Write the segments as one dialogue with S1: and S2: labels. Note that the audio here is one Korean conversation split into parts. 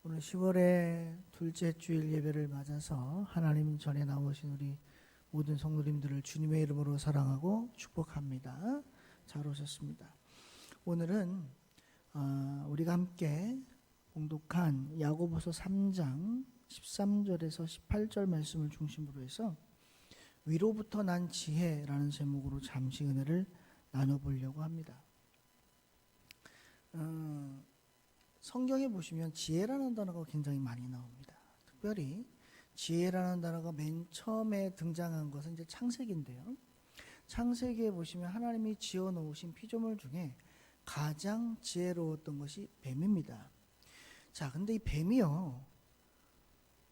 S1: 오늘 10월의 둘째 주일 예배를 맞아서 하나님 전에 나오신 우리 모든 성도님들을 주님의 이름으로 사랑하고 축복합니다. 잘 오셨습니다. 오늘은 우리가 함께 봉독한 야고보서 3장 13절에서 18절 말씀을 중심으로 해서 위로부터 난 지혜라는 제목으로 잠시 은혜를 나눠보려고 합니다. 성경에 보시면 지혜라는 단어가 굉장히 많이 나옵니다. 특별히 지혜라는 단어가 맨 처음에 등장한 것은 이제 창세기인데요. 창세기에 보시면 하나님이 지어 놓으신 피조물 중에 가장 지혜로웠던 것이 뱀입니다. 자, 근데 이 뱀이요,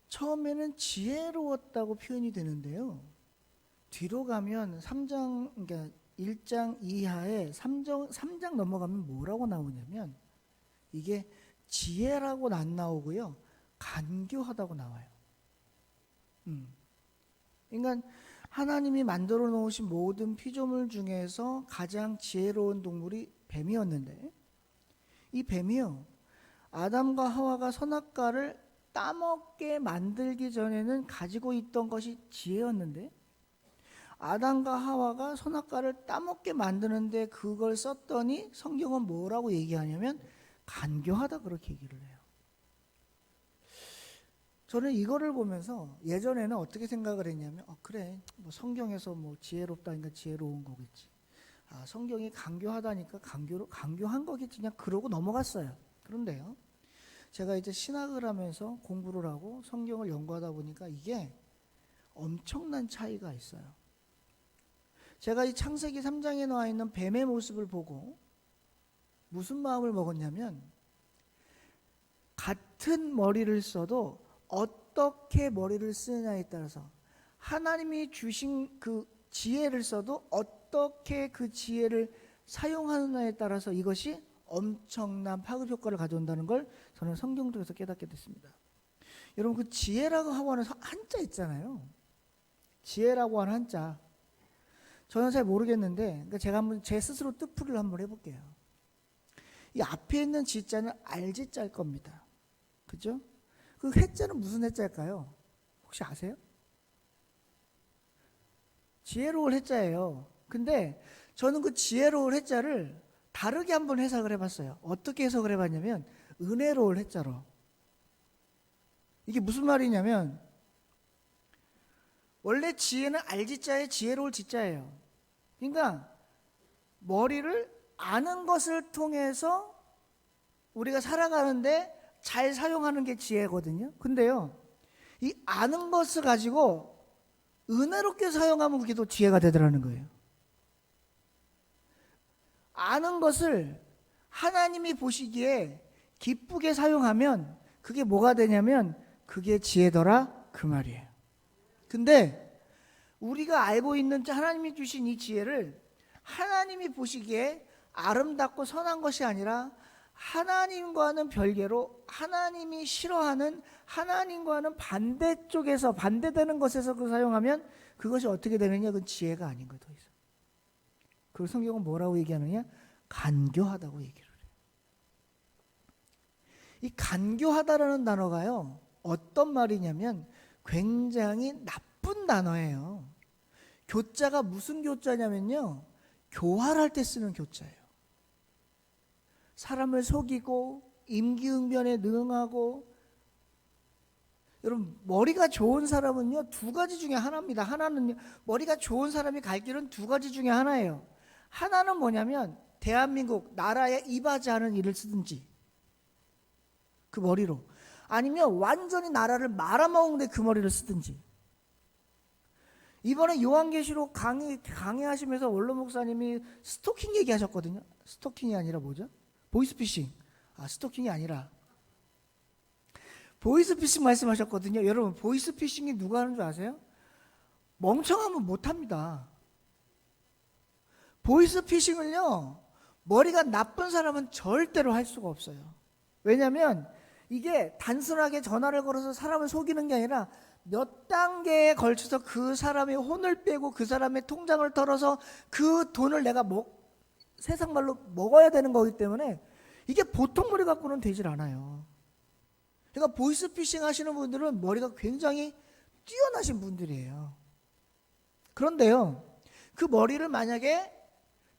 S1: 처음에는 지혜로웠다고 표현이 되는데요. 뒤로 가면 3장, 그러니까 1장 이하에 3장 넘어가면 뭐라고 나오냐면 이게 지혜라고는 안 나오고요, 간교하다고 나와요. 그러니까 하나님이 만들어 놓으신 모든 피조물 중에서 가장 지혜로운 동물이 뱀이었는데, 이 뱀이요, 아담과 하와가 선악과를 따먹게 만들기 전에는 가지고 있던 것이 지혜였는데, 아담과 하와가 선악과를 따먹게 만드는데 그걸 썼더니 성경은 뭐라고 얘기하냐면 간교하다, 그렇게 얘기를 해요. 저는 이거를 보면서 예전에는 어떻게 생각을 했냐면 그래, 뭐 성경에서 뭐 지혜롭다니까 지혜로운 거겠지, 성경이 간교하다니까 간교한 거겠지, 그냥 그러고 넘어갔어요. 그런데요, 제가 이제 신학을 하면서 공부를 하고 성경을 연구하다 보니까 이게 엄청난 차이가 있어요. 제가 이 창세기 3장에 나와 있는 뱀의 모습을 보고 무슨 마음을 먹었냐면, 같은 머리를 써도 어떻게 머리를 쓰느냐에 따라서, 하나님이 주신 그 지혜를 써도 어떻게 그 지혜를 사용하느냐에 따라서 이것이 엄청난 파급 효과를 가져온다는 걸 저는 성경 통해서 깨닫게 됐습니다. 여러분, 그 지혜라고 하는 한자 있잖아요. 지혜라고 하는 한자, 저는 잘 모르겠는데, 그러니까 제가 한번 제 스스로 뜻풀이를 한번 해볼게요. 이 앞에 있는 지자는 알지자일 겁니다. 그죠? 그 해자는 무슨 해자일까요? 혹시 아세요? 지혜로울 해자예요. 근데 저는 그 지혜로울 해자를 다르게 한번 해석을 해봤어요. 어떻게 해석을 해봤냐면 은혜로울 해자로. 이게 무슨 말이냐면, 원래 지혜는 알지자에 지혜로울 지자예요. 그러니까 머리를 아는 것을 통해서 우리가 살아가는데 잘 사용하는 게 지혜거든요. 근데요, 이 아는 것을 가지고 은혜롭게 사용하면 그게 또 지혜가 되더라는 거예요. 아는 것을 하나님이 보시기에 기쁘게 사용하면 그게 뭐가 되냐면 그게 지혜더라, 그 말이에요. 근데 우리가 알고 있는 하나님이 주신 이 지혜를 하나님이 보시기에 아름답고 선한 것이 아니라 하나님과는 별개로 하나님이 싫어하는, 하나님과는 반대쪽에서 반대되는 것에서 그 사용하면 그것이 어떻게 되느냐, 그건 지혜가 아닌 거예요. 더 이상. 그걸 성경은 뭐라고 얘기하느냐, 간교하다고 얘기를 해요. 이 간교하다라는 단어가요, 어떤 말이냐면 굉장히 나쁜 단어예요. 교자가 무슨 교자냐면요, 교활할 때 쓰는 교자예요. 사람을 속이고 임기응변에 능하고. 여러분, 머리가 좋은 사람은요, 두 가지 중에 하나입니다. 하나는요, 머리가 좋은 사람이 갈 길은 두 가지 중에 하나예요. 하나는 뭐냐면 대한민국 나라에 이바지 하는 일을 쓰든지, 그 머리로, 아니면 완전히 나라를 말아먹는데 그 머리를 쓰든지. 이번에 요한계시록 강의하시면서 원로 목사님이 스토킹 얘기하셨거든요. 스토킹이 아니라 뭐죠? 보이스피싱. 스토킹이 아니라 보이스피싱 말씀하셨거든요. 여러분, 보이스피싱이 누가 하는 줄 아세요? 멍청하면 못합니다. 보이스피싱을요, 머리가 나쁜 사람은 절대로 할 수가 없어요. 왜냐하면 이게 단순하게 전화를 걸어서 사람을 속이는 게 아니라 몇 단계에 걸쳐서 그 사람의 혼을 빼고 그 사람의 통장을 털어서 그 돈을 내가 세상 말로 먹어야 되는 거기 때문에 이게 보통 머리 갖고는 되질 않아요. 그러니까 보이스피싱 하시는 분들은 머리가 굉장히 뛰어나신 분들이에요. 그런데요, 그 머리를 만약에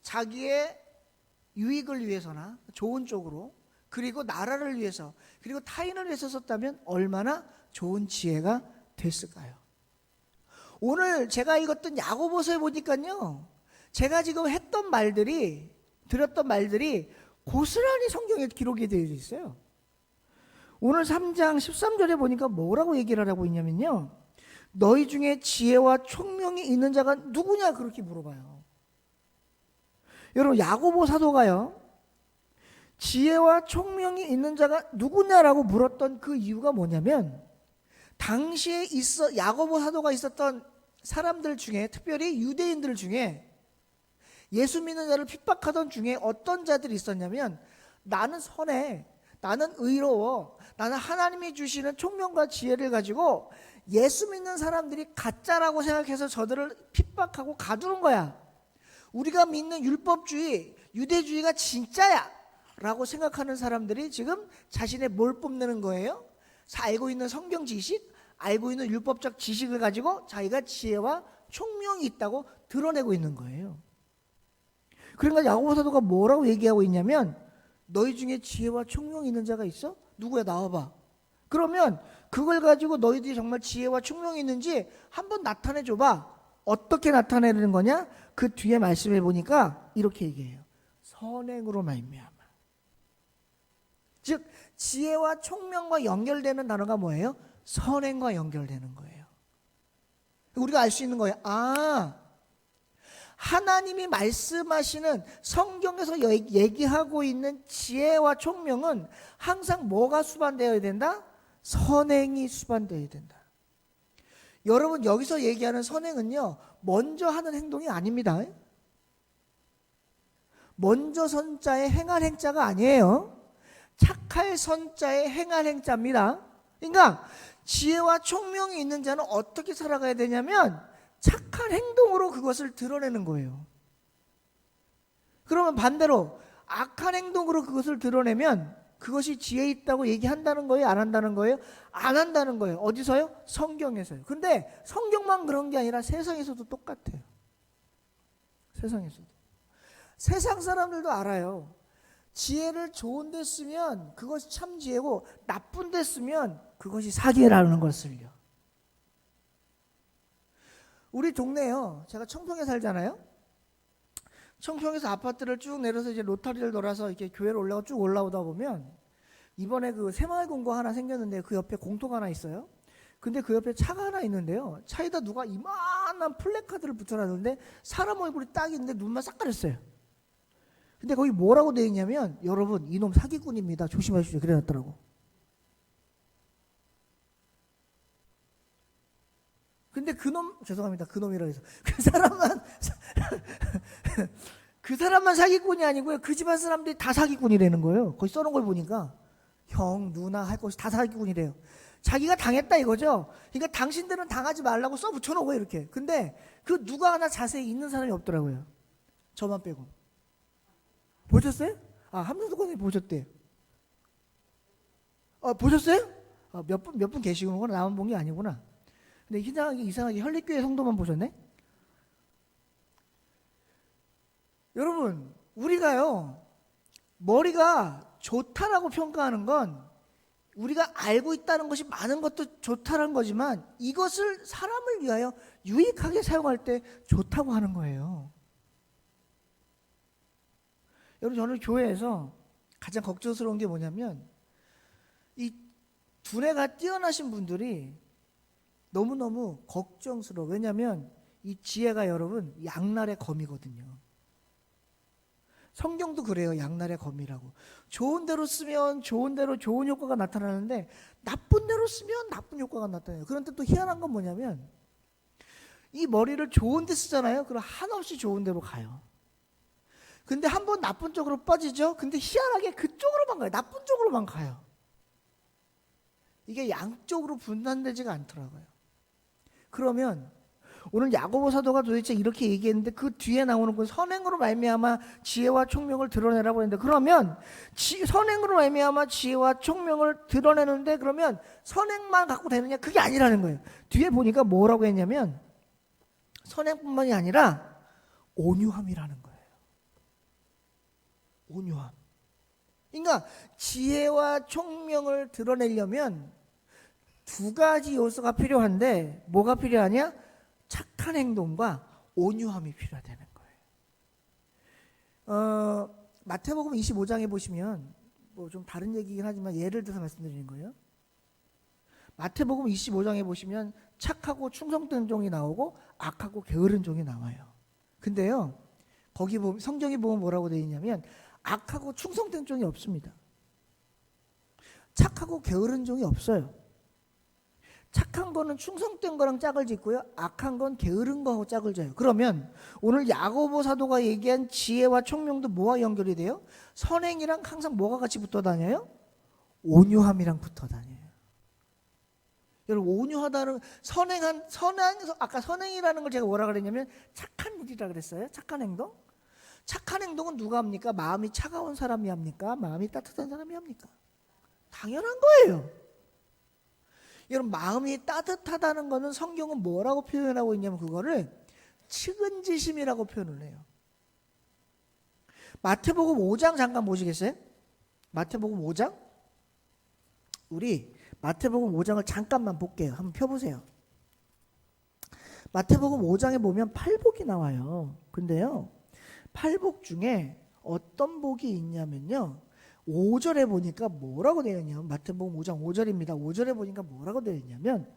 S1: 자기의 유익을 위해서나 좋은 쪽으로, 그리고 나라를 위해서, 그리고 타인을 위해서 썼다면 얼마나 좋은 지혜가 됐을까요? 오늘 제가 읽었던 야고보서에 보니까요, 제가 지금 했던 말들이, 드렸던 말들이 고스란히 성경에 기록이 되어 있어요. 오늘 3장 13절에 보니까 뭐라고 얘기를 하고 있냐면요, 너희 중에 지혜와 총명이 있는 자가 누구냐 그렇게 물어봐요. 여러분, 야고보 사도가요, 지혜와 총명이 있는 자가 누구냐라고 물었던 그 이유가 뭐냐면, 당시에 야고보 사도가 있었던 사람들 중에, 특별히 유대인들 중에 예수 믿는 자를 핍박하던 중에 어떤 자들이 있었냐면, 나는 선해, 나는 의로워, 나는 하나님이 주시는 총명과 지혜를 가지고 예수 믿는 사람들이 가짜라고 생각해서 저들을 핍박하고 가두는 거야. 우리가 믿는 율법주의, 유대주의가 진짜야 라고 생각하는 사람들이 지금 자신의 뭘 뽐내는 거예요? 알고 있는 성경 지식, 알고 있는 율법적 지식을 가지고 자기가 지혜와 총명이 있다고 드러내고 있는 거예요. 그러니까 야고보 사도가 뭐라고 얘기하고 있냐면, 너희 중에 지혜와 총명이 있는 자가 있어? 누구야? 나와봐. 그러면 그걸 가지고 너희들이 정말 지혜와 총명이 있는지 한번 나타내 줘봐. 어떻게 나타내는 거냐? 그 뒤에 말씀해 보니까 이렇게 얘기해요. 선행으로 말미암아. 즉 지혜와 총명과 연결되는 단어가 뭐예요? 선행과 연결되는 거예요. 우리가 알 수 있는 거예요. 하나님이 말씀하시는, 성경에서 얘기하고 있는 지혜와 총명은 항상 뭐가 수반되어야 된다? 선행이 수반되어야 된다. 여러분, 여기서 얘기하는 선행은요, 먼저 하는 행동이 아닙니다. 먼저 선자의 행할 행자가 아니에요. 착할 선자의 행할 행자입니다. 그러니까 지혜와 총명이 있는 자는 어떻게 살아가야 되냐면 착한 행동으로 그것을 드러내는 거예요. 그러면 반대로 악한 행동으로 그것을 드러내면 그것이 지혜 있다고 얘기한다는 거예요? 안 한다는 거예요? 안 한다는 거예요. 어디서요? 성경에서요. 근데 성경만 그런 게 아니라 세상에서도 똑같아요. 세상에서도. 세상 사람들도 알아요. 지혜를 좋은 데 쓰면 그것이 참 지혜고, 나쁜 데 쓰면 그것이 사기라는 것을요. 우리 동네요, 제가 청평에 살잖아요. 청평에서 아파트를 쭉 내려서 이제 로타리를 돌아서 이렇게 교회를 올라가 쭉 올라오다 보면, 이번에 그 새마을 공고 하나 생겼는데 그 옆에 공터가 하나 있어요. 근데 그 옆에 차가 하나 있는데요, 차에다 누가 이만한 플래카드를 붙여놨는데 사람 얼굴이 딱 있는데 눈만 싹 가렸어요. 근데 거기 뭐라고 되어 있냐면, 여러분 이놈 사기꾼입니다, 조심하십시오, 그래놨더라고. 근데 그놈, 죄송합니다, 그놈이라 해서 그 사람만 사기꾼이 아니고요, 그 집안 사람들이 다 사기꾼이라는 거예요. 거기 써놓은 걸 보니까 형, 누나 할 것이 다 사기꾼이래요. 자기가 당했다 이거죠. 그러니까 당신들은 당하지 말라고 써 붙여놓은 거예요, 이렇게. 근데 그 누가 하나 자세히 있는 사람이 없더라고요. 저만 빼고. 보셨어요? 함성도권님 보셨대요. 보셨어요? 몇 분 계시구나. 나만 본 게 아니구나. 근데 이상하게 혈립교회 성도만 보셨네? 여러분, 우리가요, 머리가 좋다라고 평가하는 건 우리가 알고 있다는 것이 많은 것도 좋다는 거지만, 이것을 사람을 위하여 유익하게 사용할 때 좋다고 하는 거예요. 여러분, 저는 교회에서 가장 걱정스러운 게 뭐냐면, 이 두뇌가 뛰어나신 분들이 너무너무 걱정스러워. 왜냐하면 이 지혜가 여러분 양날의 검이거든요. 성경도 그래요. 양날의 검이라고. 좋은 대로 쓰면 좋은 대로 좋은 효과가 나타나는데, 나쁜 대로 쓰면 나쁜 효과가 나타나요. 그런데 또 희한한 건 뭐냐면, 이 머리를 좋은 데 쓰잖아요. 그럼 한없이 좋은 데로 가요. 근데 한번 나쁜 쪽으로 빠지죠. 근데 희한하게 그쪽으로만 가요. 나쁜 쪽으로만 가요. 이게 양쪽으로 분산되지가 않더라고요. 그러면 오늘 야고보 사도가 도대체 이렇게 얘기했는데 그 뒤에 나오는 건 선행으로 말미암아 지혜와 총명을 드러내라고 했는데, 그러면 선행으로 말미암아 지혜와 총명을 드러내는데 그러면 선행만 갖고 되느냐? 그게 아니라는 거예요. 뒤에 보니까 뭐라고 했냐면 선행뿐만이 아니라 온유함이라는 거예요. 온유함. 그러니까 지혜와 총명을 드러내려면 두 가지 요소가 필요한데 뭐가 필요하냐? 착한 행동과 온유함이 필요하다는 거예요. 마태복음 25장에 보시면 뭐 좀 다른 얘기긴 하지만 예를 들어서 말씀드리는 거예요. 마태복음 25장에 보시면 착하고 충성된 종이 나오고 악하고 게으른 종이 나와요. 근데요, 거기 보면 성경에 보면 뭐라고 되어 있냐면 악하고 충성된 종이 없습니다. 착하고 게으른 종이 없어요. 착한 거는 충성된 거랑 짝을 짓고요, 악한 건 게으른 거하고 짝을 져요. 그러면 오늘 야고보 사도가 얘기한 지혜와 총명도 뭐와 연결이 돼요? 선행이랑 항상 뭐가 같이 붙어 다녀요? 온유함이랑 붙어 다녀요. 여러분, 온유하다는 아까 선행이라는 걸 제가 뭐라 그랬냐면 착한 일이라 그랬어요. 착한 행동. 착한 행동은 누가 합니까? 마음이 차가운 사람이 합니까? 마음이 따뜻한 사람이 합니까? 당연한 거예요. 여러분, 마음이 따뜻하다는 거는 성경은 뭐라고 표현하고 있냐면 그거를 측은지심이라고 표현을 해요. 마태복음 5장 잠깐 보시겠어요? 마태복음 5장? 우리 마태복음 5장을 잠깐만 볼게요. 한번 펴보세요. 마태복음 5장에 보면 팔복이 나와요. 근데요, 팔복 중에 어떤 복이 있냐면요, 5절에 보니까 뭐라고 되어 있냐면, 마태복음 5장 5절입니다. 5절에 보니까 뭐라고 되어 있냐면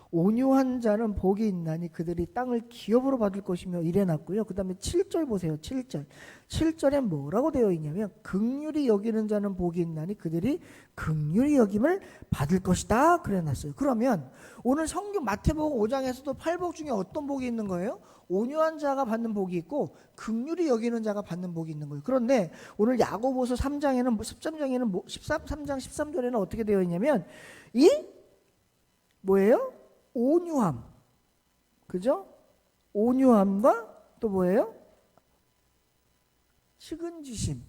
S1: 온유한 자는 복이 있나니 그들이 땅을 기업으로 받을 것이며 이래놨고요. 그 다음에 7절 보세요. 7절에 뭐라고 되어 있냐면 긍휼히 여기는 자는 복이 있나니 그들이 긍휼히 여김을 받을 것이다 그래놨어요. 그러면 오늘 성경 마태복음 5장에서도 팔복 중에 어떤 복이 있는 거예요? 온유한 자가 받는 복이 있고 긍휼히 여기는 자가 받는 복이 있는 거예요. 그런데 오늘 야고보서 3장 13절에는 어떻게 되어 있냐면 이 뭐예요? 온유함. 그죠? 온유함과 또 뭐예요? 측은지심,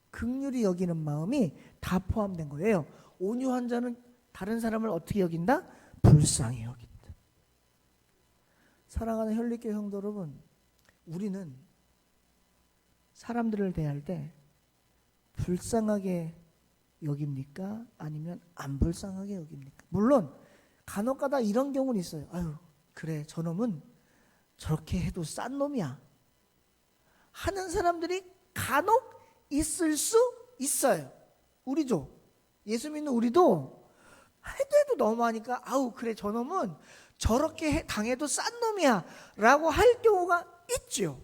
S1: 긍휼히 여기는 마음이 다 포함된 거예요. 온유한 자는 다른 사람을 어떻게 여긴다? 불쌍히 여긴다. 사랑하는 혈리교회 성도 여러분, 우리는 사람들을 대할 때 불쌍하게 여깁니까? 아니면 안 불쌍하게 여깁니까? 물론 간혹가다 이런 경우는 있어요. 아유, 그래, 저놈은 저렇게 해도 싼 놈이야 하는 사람들이 간혹 있을 수 있어요. 우리죠. 예수 믿는 우리도 해도 너무하니까 아우, 그래, 저놈은 저렇게 당해도 싼 놈이야 라고 할 경우가 있죠.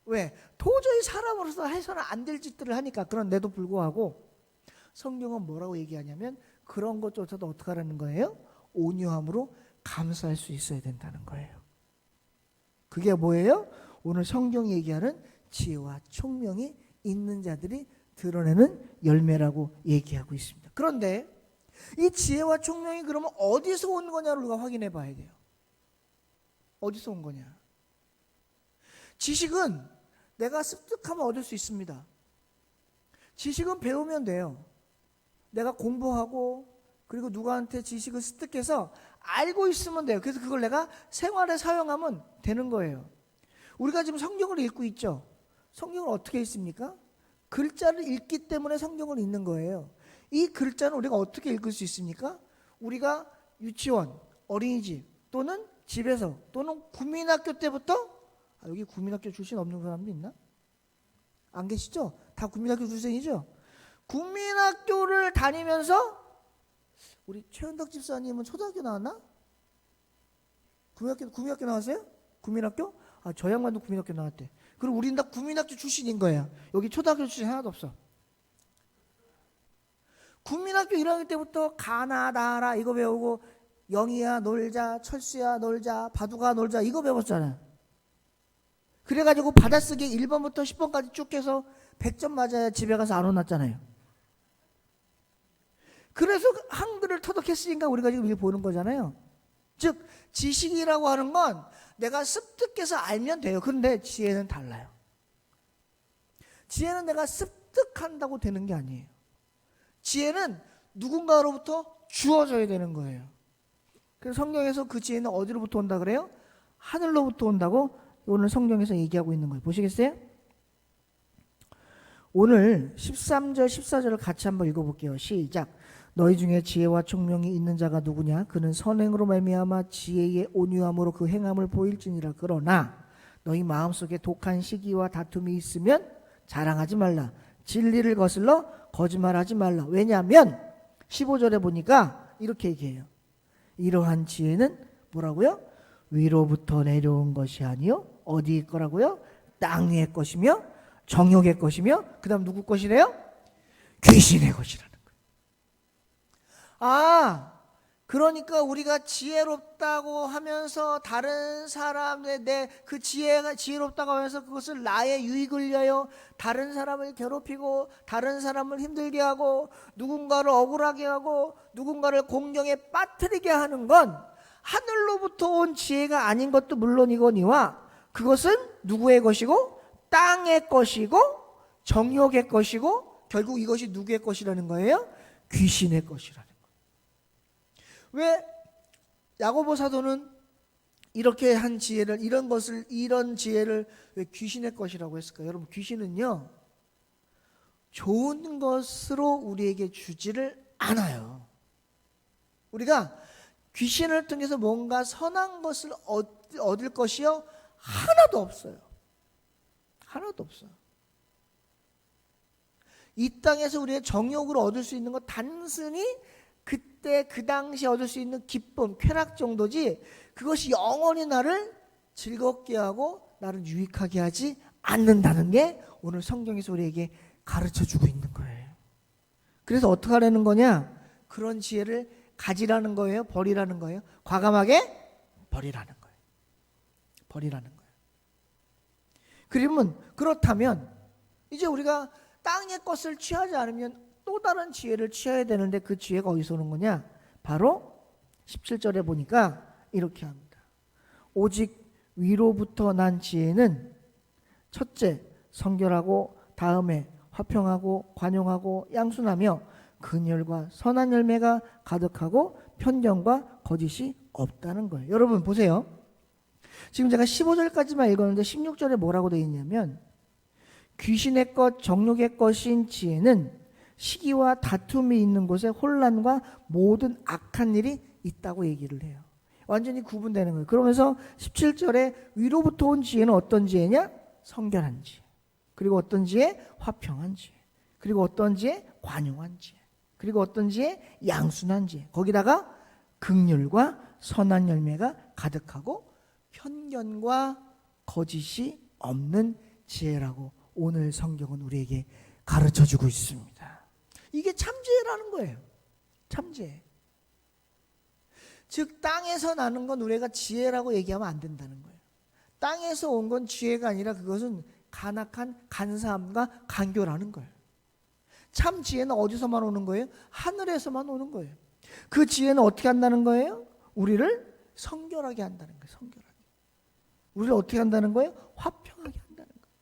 S1: 왜? 도저히 사람으로서 해서는 안 될 짓들을 하니까. 그런데도 불구하고 성경은 뭐라고 얘기하냐면 그런 것조차도 어떻게 하라는 거예요? 온유함으로 감수할 수 있어야 된다는 거예요. 그게 뭐예요? 오늘 성경이 얘기하는 지혜와 총명이 있는 자들이 드러내는 열매라고 얘기하고 있습니다. 그런데 이 지혜와 총명이 그러면 어디서 온 거냐를 우리가 확인해 봐야 돼요. 어디서 온 거냐? 지식은 내가 습득하면 얻을 수 있습니다. 지식은 배우면 돼요. 내가 공부하고 그리고 누구한테 지식을 습득해서 알고 있으면 돼요. 그래서 그걸 내가 생활에 사용하면 되는 거예요. 우리가 지금 성경을 읽고 있죠. 성경을 어떻게 읽습니까? 글자를 읽기 때문에 성경을 읽는 거예요. 이 글자는 우리가 어떻게 읽을 수 있습니까? 우리가 유치원, 어린이집 또는 집에서 또는 국민학교 때부터, 여기 국민학교 출신 없는 사람도 있나? 안 계시죠? 다 국민학교 출신이죠? 국민학교를 다니면서 우리 최은덕 집사님은 초등학교 나왔나? 국민학교 나왔어요? 국민학교? 저 양반도 국민학교 나왔대. 그리고 우린 다 국민학교 출신인 거예요. 여기 초등학교 출신 하나도 없어. 국민학교 1학년 때부터 가나 다라 이거 배우고 영희야 놀자, 철수야 놀자, 바둑아 놀자 이거 배웠잖아요. 그래가지고 받아쓰기 1번부터 10번까지 쭉 해서 100점 맞아야 집에 가서 안 혼났잖아요. 그래서 한글을 터득했으니까 우리가 지금 이렇게 보는 거잖아요. 즉 지식이라고 하는 건 내가 습득해서 알면 돼요. 그런데 지혜는 달라요. 지혜는 내가 습득한다고 되는 게 아니에요. 지혜는 누군가로부터 주어져야 되는 거예요. 그래서 성경에서 그 지혜는 어디로부터 온다 그래요? 하늘로부터 온다고 오늘 성경에서 얘기하고 있는 거예요. 보시겠어요? 오늘 13절 14절을 같이 한번 읽어볼게요. 시작. 너희 중에 지혜와 총명이 있는 자가 누구냐? 그는 선행으로 말미암아 지혜의 온유함으로 그 행함을 보일지니라. 그러나 너희 마음속에 독한 시기와 다툼이 있으면 자랑하지 말라. 진리를 거슬러 거짓말하지 말라. 왜냐하면 15절에 보니까 이렇게 얘기해요. 이러한 지혜는 뭐라고요? 위로부터 내려온 것이 아니요 어디의 거라고요? 땅의 것이며 정욕의 것이며 그 다음 누구 것이래요? 귀신의 것이라는 거예요. 그러니까 우리가 지혜롭다고 하면서 다른 사람의 내 그 지혜가 지혜롭다고 하면서 그것을 나의 유익을 위하여 다른 사람을 괴롭히고 다른 사람을 힘들게 하고 누군가를 억울하게 하고 누군가를 공경에 빠뜨리게 하는 건 하늘로부터 온 지혜가 아닌 것도 물론이거니와 그것은 누구의 것이고 땅의 것이고 정욕의 것이고 결국 이것이 누구의 것이라는 거예요? 귀신의 것이라는 거예요. 왜 야고보 사도는 이렇게 한 지혜를 이런 지혜를 왜 귀신의 것이라고 했을까요? 여러분 귀신은요 좋은 것으로 우리에게 주지를 않아요. 우리가 귀신을 통해서 뭔가 선한 것을 얻을 것이요 하나도 없어요. 하나도 없어요. 이 땅에서 우리의 정욕으로 얻을 수 있는 것 단순히 그때 그 당시에 얻을 수 있는 기쁨, 쾌락 정도지 그것이 영원히 나를 즐겁게 하고 나를 유익하게 하지 않는다는 게 오늘 성경에서 우리에게 가르쳐주고 있는 거예요. 그래서 어떻게 하라는 거냐? 그런 지혜를 가지라는 거예요? 버리라는 거예요? 과감하게 버리라는 거예요. 버리라는 거예요. 그러면 그렇다면 이제 우리가 땅의 것을 취하지 않으면 또 다른 지혜를 취해야 되는데 그 지혜가 어디서 오는 거냐? 바로 17절에 보니까 이렇게 합니다. 오직 위로부터 난 지혜는 첫째 성결하고 다음에 화평하고 관용하고 양순하며 긍휼과 선한 열매가 가득하고 편견과 거짓이 없다는 거예요. 여러분 보세요. 지금 제가 15절까지만 읽었는데 16절에 뭐라고 되어 있냐면 귀신의 것 정욕의 것인 지혜는 시기와 다툼이 있는 곳에 혼란과 모든 악한 일이 있다고 얘기를 해요. 완전히 구분되는 거예요. 그러면서 17절에 위로부터 온 지혜는 어떤 지혜냐? 성결한 지혜. 그리고 어떤 지혜? 화평한 지혜. 그리고 어떤 지혜? 관용한 지혜. 그리고 어떤 지혜? 양순한 지혜. 거기다가 긍휼과 선한 열매가 가득하고 편견과 거짓이 없는 지혜라고 오늘 성경은 우리에게 가르쳐주고 있습니다. 이게 참지혜라는 거예요. 참지혜. 즉 땅에서 나는 건 우리가 지혜라고 얘기하면 안 된다는 거예요. 땅에서 온 건 지혜가 아니라 그것은 간악한 간사함과 간교라는 거예요. 참 지혜는 어디서만 오는 거예요? 하늘에서만 오는 거예요. 그 지혜는 어떻게 한다는 거예요? 우리를 성결하게 한다는 거예요. 성결하게. 우리를 어떻게 한다는 거예요? 화평하게 한다는 거예요.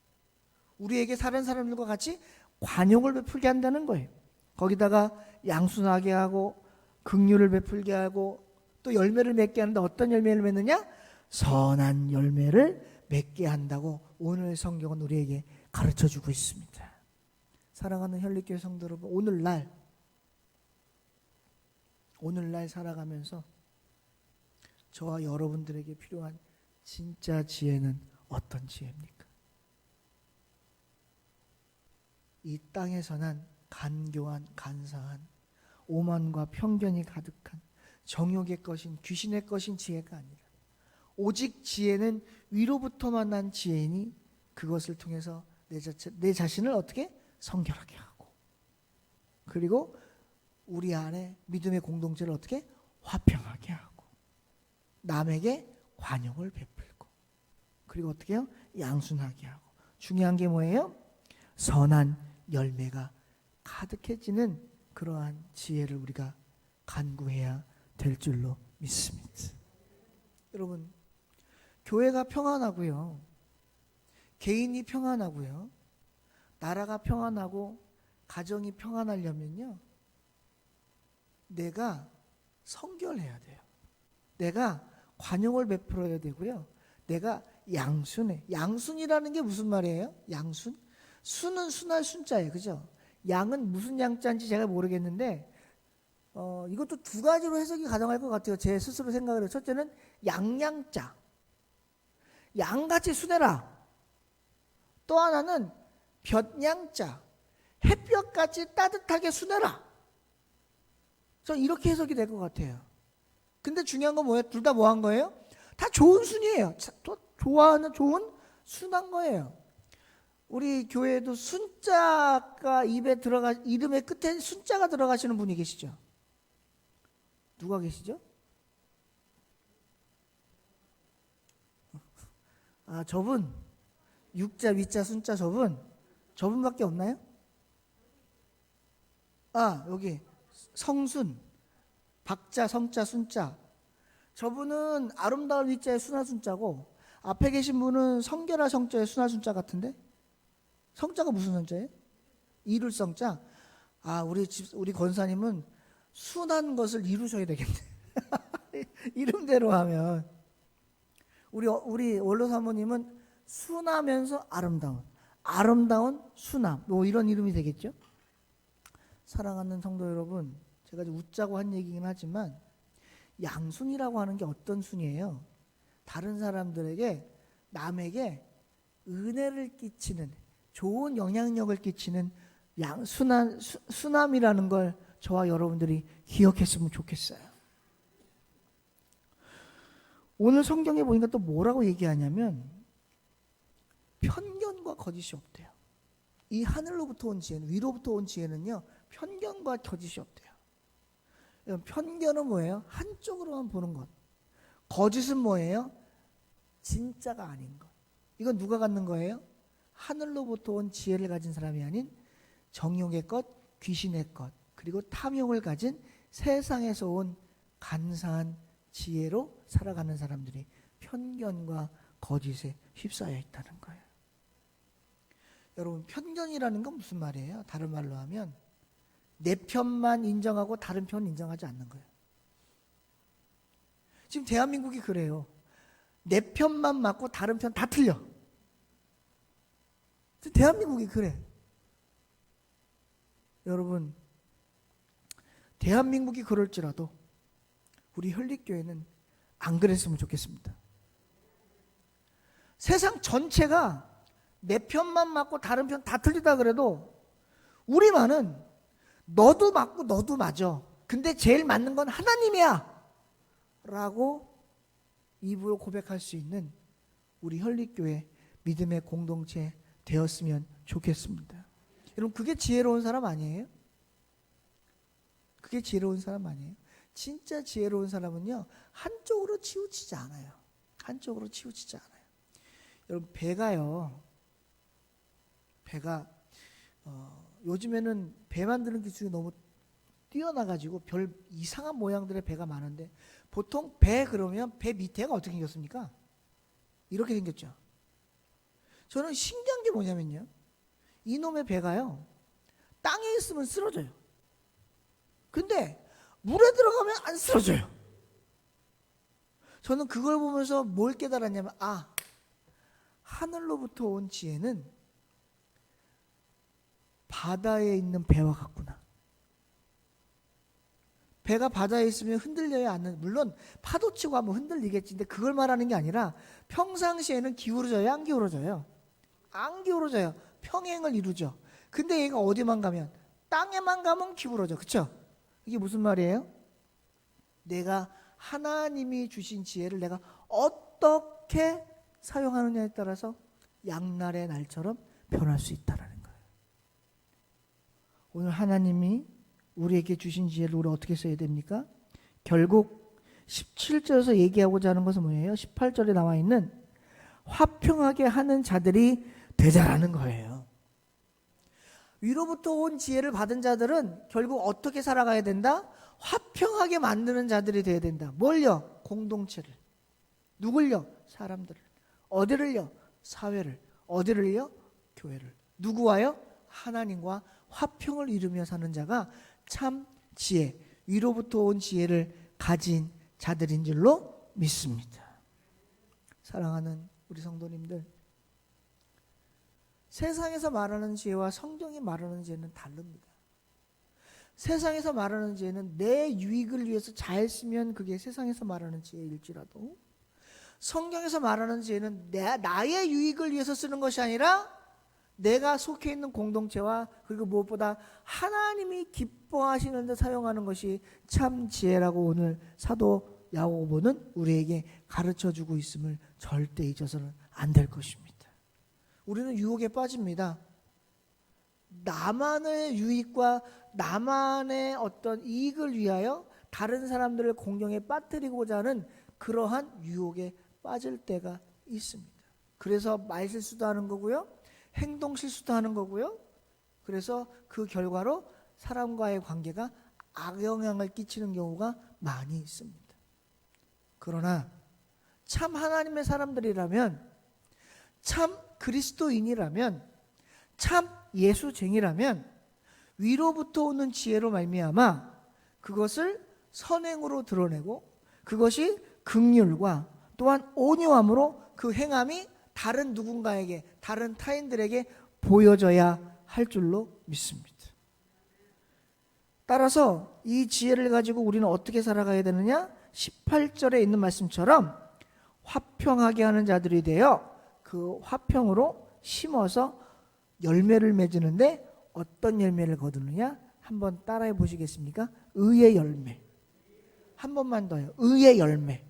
S1: 우리에게 다른 사람들과 같이 관용을 베풀게 한다는 거예요. 거기다가 양순하게 하고 긍휼을 베풀게 하고 또 열매를 맺게 하는데 어떤 열매를 맺느냐? 선한 열매를 맺게 한다고 오늘 성경은 우리에게 가르쳐주고 있습니다. 사랑하는 혈리교회 성도 여러분, 오늘날 살아가면서 저와 여러분들에게 필요한 진짜 지혜는 어떤 지혜입니까? 이 땅에서 난 간교한 간사한 오만과 편견이 가득한 정욕의 것인 귀신의 것인 지혜가 아니라 오직 지혜는 위로부터만 난 지혜니 그것을 통해서 내 자신을 어떻게 성결하게 하고 그리고 우리 안에 믿음의 공동체를 어떻게 화평하게 하고 남에게 관용을 베풀고 그리고 어떻게 해요? 양순하게 하고 중요한 게 뭐예요? 선한 열매가 가득해지는 그러한 지혜를 우리가 간구해야 될 줄로 믿습니다. 여러분, 교회가 평안하고요, 개인이 평안하고요, 나라가 평안하고 가정이 평안하려면요, 내가 성결해야 돼요. 내가 관용을 베풀어야 되고요, 내가 양순해. 양순이라는 게 무슨 말이에요? 양순? 순은 순할 순자예요. 그죠? 양은 무슨 양자인지 제가 모르겠는데 이것도 두 가지로 해석이 가능할 것 같아요. 제 스스로 생각을 해요. 첫째는 양양자, 양같이 순해라. 또 하나는 볕양자, 햇볕같이 따뜻하게 순해라. 저는 이렇게 해석이 될 것 같아요. 근데 중요한 건 뭐예요? 둘 다 뭐 한 거예요? 다 좋은 순이에요. 좋아하는 좋은 순한 거예요. 우리 교회에도 순자가 입에 들어가, 이름의 끝에 순자가 들어가시는 분이 계시죠? 누가 계시죠? 아, 저분, 육자, 위자, 순자 저분밖에 없나요? 아, 여기 성순, 박자, 성자, 순자. 저분은 아름다울 위자의 순화 순자고, 앞에 계신 분은 성결할 성자의 순화 순자 같은데? 성자가 무슨 성자예요? 이룰 성자. 아, 우리 권사님은 순한 것을 이루셔야 되겠네. 이름대로 하면. 우리 원로 사모님은 순하면서 아름다운 순함. 뭐 이런 이름이 되겠죠? 사랑하는 성도 여러분, 제가 웃자고 한 얘기긴 하지만 양순이라고 하는 게 어떤 순이에요? 다른 사람들에게, 남에게 은혜를 끼치는, 좋은 영향력을 끼치는 순함이라는 걸 저와 여러분들이 기억했으면 좋겠어요. 오늘 성경에 보니까 또 뭐라고 얘기하냐면 편견과 거짓이 없대요. 이 하늘로부터 온 지혜는, 위로부터 온 지혜는요, 편견과 거짓이 없대요. 편견은 뭐예요? 한쪽으로만 보는 것. 거짓은 뭐예요? 진짜가 아닌 것. 이건 누가 갖는 거예요? 하늘로부터 온 지혜를 가진 사람이 아닌 정욕의 것, 귀신의 것, 그리고 탐욕을 가진 세상에서 온 간사한 지혜로 살아가는 사람들이 편견과 거짓에 휩싸여 있다는 거예요. 여러분, 편견이라는 건 무슨 말이에요? 다른 말로 하면 내 편만 인정하고 다른 편은 인정하지 않는 거예요. 지금 대한민국이 그래요. 내 편만 맞고 다른 편 다 틀려. 대한민국이 그래. 여러분, 대한민국이 그럴지라도 우리 혈릭교회는 안 그랬으면 좋겠습니다. 세상 전체가 내 편만 맞고 다른 편 다 틀리다 그래도 우리만은 너도 맞고 너도 맞아. 근데 제일 맞는 건 하나님이야. 라고 입으로 고백할 수 있는 우리 혈릭교회 믿음의 공동체 되었으면 좋겠습니다. 여러분, 그게 지혜로운 사람 아니에요? 그게 지혜로운 사람 아니에요? 진짜 지혜로운 사람은요, 한쪽으로 치우치지 않아요. 한쪽으로 치우치지 않아요. 여러분, 배가 요즘에는 배 만드는 기술이 너무 뛰어나가지고 별 이상한 모양들의 배가 많은데, 보통 배 그러면 배 밑에가 어떻게 생겼습니까? 이렇게 생겼죠. 저는 신기한 게 뭐냐면요, 이놈의 배가요, 땅에 있으면 쓰러져요. 근데 물에 들어가면 안 쓰러져요. 저는 그걸 보면서 뭘 깨달았냐면, 하늘로부터 온 지혜는 바다에 있는 배와 같구나. 배가 바다에 있으면 흔들려야 않는, 물론 파도 치고 하면 흔들리겠지. 근데 그걸 말하는 게 아니라 평상시에는 기울어져요, 안 기울어져요? 안 기울어져요. 평행을 이루죠. 근데 얘가 어디만 가면, 땅에만 가면 기울어져. 그쵸? 이게 무슨 말이에요? 내가 하나님이 주신 지혜를 내가 어떻게 사용하느냐에 따라서 양날의 날처럼 변할 수 있다는 거예요. 오늘 하나님이 우리에게 주신 지혜를 우리 어떻게 써야 됩니까? 결국 17절에서 얘기하고자 하는 것은 뭐예요? 18절에 나와 있는 화평하게 하는 자들이 되자라는 거예요. 위로부터 온 지혜를 받은 자들은 결국 어떻게 살아가야 된다? 화평하게 만드는 자들이 되어야 된다. 뭘요? 공동체를. 누굴요? 사람들을. 어디를요? 사회를. 어디를요? 교회를. 누구와요? 하나님과 화평을 이루며 사는 자가 참 지혜, 위로부터 온 지혜를 가진 자들인 줄로 믿습니다. 사랑하는 우리 성도님들, 세상에서 말하는 지혜와 성경이 말하는 지혜는 다릅니다. 세상에서 말하는 지혜는 내 유익을 위해서 잘 쓰면 그게 세상에서 말하는 지혜일지라도, 성경에서 말하는 지혜는 나의 유익을 위해서 쓰는 것이 아니라 내가 속해 있는 공동체와 그리고 무엇보다 하나님이 기뻐하시는 데 사용하는 것이 참 지혜라고 오늘 사도 야고보는 우리에게 가르쳐주고 있음을 절대 잊어서는 안 될 것입니다. 우리는 유혹에 빠집니다. 나만의 유익과 나만의 어떤 이익을 위하여 다른 사람들을 공경에 빠뜨리고자 하는 그러한 유혹에 빠질 때가 있습니다. 그래서 말실수도 하는 거고요, 행동 실수도 하는 거고요. 그래서 그 결과로 사람과의 관계가 악영향을 끼치는 경우가 많이 있습니다. 그러나 참 하나님의 사람들이라면, 참 그리스도인이라면, 참 예수쟁이라면 위로부터 오는 지혜로 말미암아 그것을 선행으로 드러내고 그것이 긍휼과 또한 온유함으로 그 행함이 다른 누군가에게, 다른 타인들에게 보여져야 할 줄로 믿습니다. 따라서 이 지혜를 가지고 우리는 어떻게 살아가야 되느냐? 18절에 있는 말씀처럼 화평하게 하는 자들이 되어 그 화평으로 심어서 열매를 맺는데 어떤 열매를 거두느냐? 한번 따라해 보시겠습니까? 의의 열매. 한 번만 더요. 의의 열매.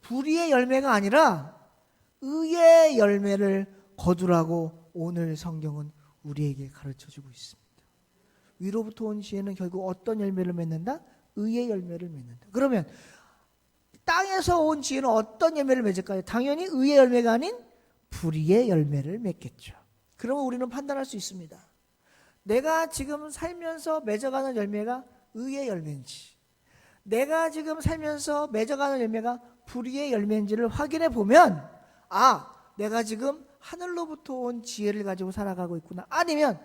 S1: 불의의 열매가 아니라 의의 열매를 거두라고 오늘 성경은 우리에게 가르쳐주고 있습니다. 위로부터 온 지혜는 결국 어떤 열매를 맺는다? 의의 열매를 맺는다. 그러면 땅에서 온 지혜는 어떤 열매를 맺을까요? 당연히 의의 열매가 아닌 불의의 열매를 맺겠죠. 그러면 우리는 판단할 수 있습니다. 내가 지금 살면서 맺어가는 열매가 의의 열매인지, 내가 지금 살면서 맺어가는 열매가 불의의 열매인지를 확인해 보면, 내가 지금 하늘로부터 온 지혜를 가지고 살아가고 있구나. 아니면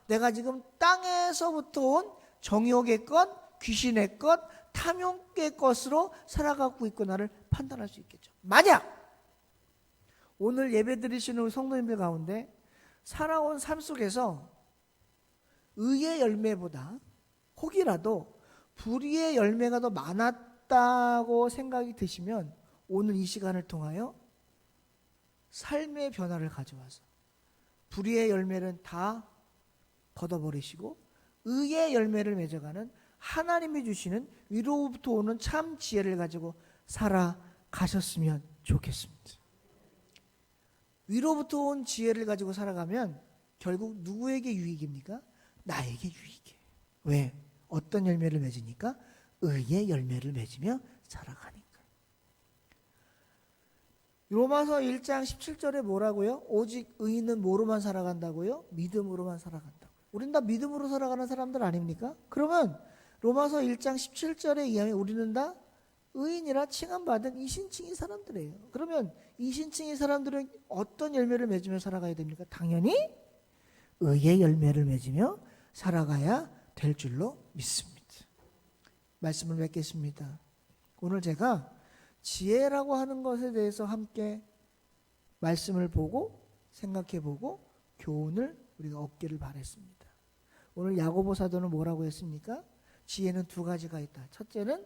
S1: 내가 지금 땅에서부터 온 정욕의 것, 귀신의 것, 탐욕의 것으로 살아가고 있구나를 판단할 수 있겠죠. 만약 오늘 예배 드리시는 우리 성도님들 가운데 살아온 삶 속에서 의의 열매보다 혹이라도 불의의 열매가 더 많았다고 생각이 드시면 오늘 이 시간을 통하여 삶의 변화를 가져와서 불의의 열매는 다 걷어버리시고 의의 열매를 맺어가는 하나님이 주시는 위로부터 오는 참 지혜를 가지고 살아가셨으면 좋겠습니다. 위로부터 온 지혜를 가지고 살아가면 결국 누구에게 유익입니까? 나에게 유익이에요. 왜? 어떤 열매를 맺으니까? 의의 열매를 맺으며 살아가니까. 로마서 1장 17절에 뭐라고요? 오직 의인은 뭐로만 살아간다고요? 믿음으로만 살아간다고요. 우린 다 믿음으로 살아가는 사람들 아닙니까? 그러면 로마서 1장 17절에 의하면 우리는 다 의인이라 칭함받은 이신칭의 사람들이에요. 그러면 이신칭의 사람들은 어떤 열매를 맺으며 살아가야 됩니까? 당연히 의의 열매를 맺으며 살아가야 될 줄로 믿습니다. 말씀을 맺겠습니다. 오늘 제가 지혜라고 하는 것에 대해서 함께 말씀을 보고 생각해보고 교훈을 우리가 얻기를 바랬습니다. 오늘 야고보 사도는 뭐라고 했습니까? 지혜는 두 가지가 있다. 첫째는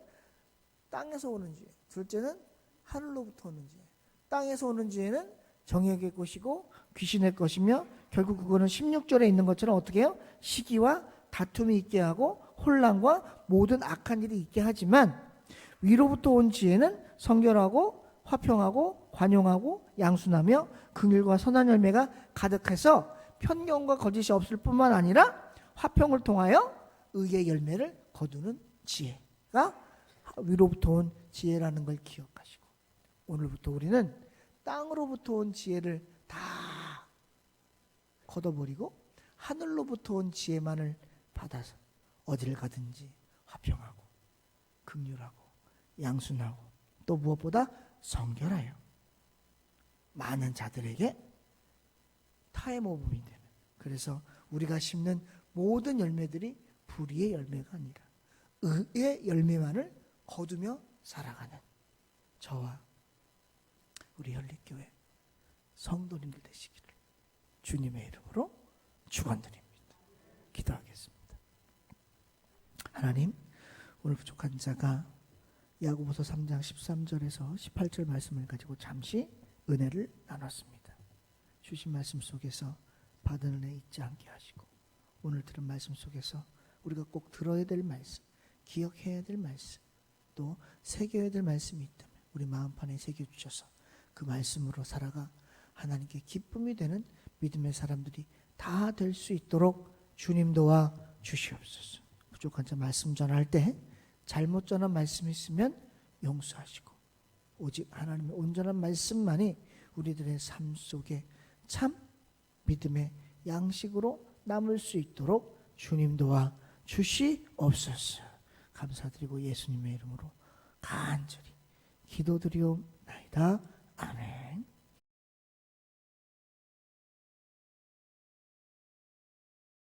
S1: 땅에서 오는 지혜, 둘째는 하늘로부터 오는 지혜. 땅에서 오는 지혜는 정욕의 것이고 귀신의 것이며 결국 그거는 16절에 있는 것처럼 어떻게 해요? 시기와 다툼이 있게 하고 혼란과 모든 악한 일이 있게 하지만 위로부터 온 지혜는 성결하고 화평하고 관용하고 양순하며 긍휼과 선한 열매가 가득해서 편견과 거짓이 없을 뿐만 아니라 화평을 통하여 의의 열매를 거두는 지혜가 위로부터 온 지혜라는 걸 기억하시고 오늘부터 우리는 땅으로부터 온 지혜를 다 걷어버리고 하늘로부터 온 지혜만을 받아서 어디를 가든지 화평하고 긍휼하고 양순하고 또 무엇보다 성결하여 많은 자들에게 타의 모범이 되는, 그래서 우리가 심는 모든 열매들이 불의의 열매가 아니라 의의 열매만을 거두며 살아가는 저와 우리 연립교회 성도님들 되시기를 주님의 이름으로 축원드립니다. 기도하겠습니다. 하나님, 오늘 부족한 자가 야고보서 3장 13절에서 18절 말씀을 가지고 잠시 은혜를 나눴습니다. 주신 말씀 속에서 받은 은혜 잊지 않게 하시고, 오늘 들은 말씀 속에서 우리가 꼭 들어야 될 말씀, 기억해야 될 말씀, 또 새겨야 될 말씀이 있다면 우리 마음판에 새겨주셔서 그 말씀으로 살아가 하나님께 기쁨이 되는 믿음의 사람들이 다 될 수 있도록 주님 도와 주시옵소서. 부족한 자 말씀 전할 때 잘못 전한 말씀이 있으면 용서하시고, 오직 하나님의 온전한 말씀만이 우리들의 삶 속에 참 믿음의 양식으로 남을 수 있도록 주님 도와 주시옵소서. 감사드리고 예수님의 이름으로 간절히 기도드리옵나이다.